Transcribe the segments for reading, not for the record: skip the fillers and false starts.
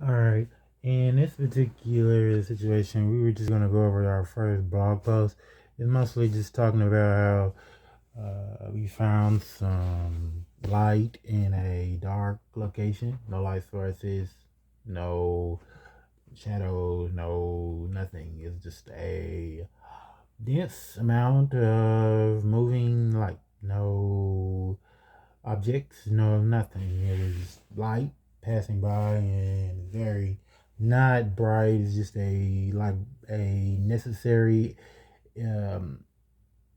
All right. In this particular situation, we were just going to go over our first blog post. It's mostly just talking about how we found some light in a dark location. No light sources, no shadows, no nothing. It's just a dense amount of moving light. No objects, no nothing. It was light passing by and very not bright. It's just a necessary um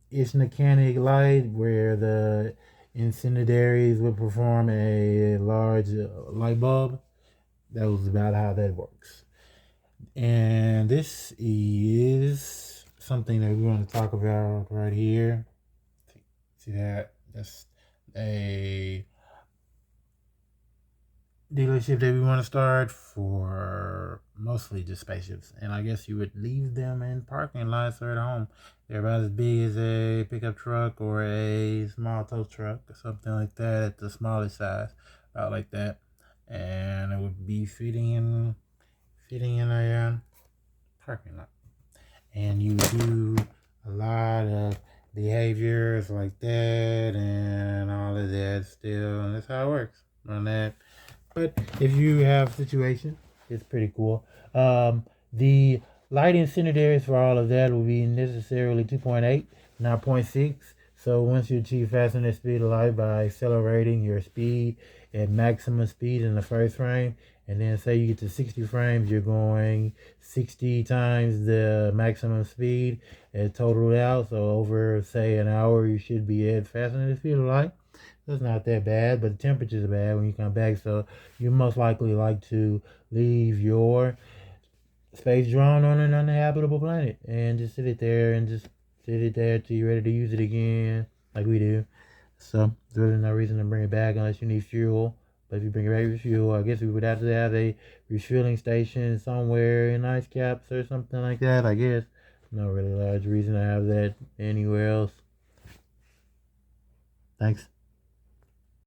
it's mechanic light where the incendiaries would perform a large light bulb. That was about how that works. And this is something that we want to talk about right here. See that? That's a dealership that we want to start for mostly just spaceships. And I guess you would leave them in parking lots or at home. They're about as big as a pickup truck or a small tow truck or something like that at the smallest size, about like that. And it would be fitting in a parking lot. And you do a lot of behaviors like that and all of that still, and that's how it works on that. But if you have situation, it's pretty cool. The light incendiaries for all of that will be necessarily 2.8, not point 0.6. So once you achieve faster speed of light by accelerating your speed at maximum speed in the first frame, and then say you get to 60 frames, you're going 60 times the maximum speed and totaled out. So over, say, an hour, you should be at faster than the speed of light. That's not that bad, but the temperatures are bad when you come back. So you most likely like to leave your space drone on an uninhabitable planet and just sit it there till you're ready to use it again, like we do. So there's really no reason to bring it back unless you need fuel. But if you bring it back with fuel, I guess we would have to have a refueling station somewhere in ice caps or something like that, I guess. No really large reason to have that anywhere else. Thanks.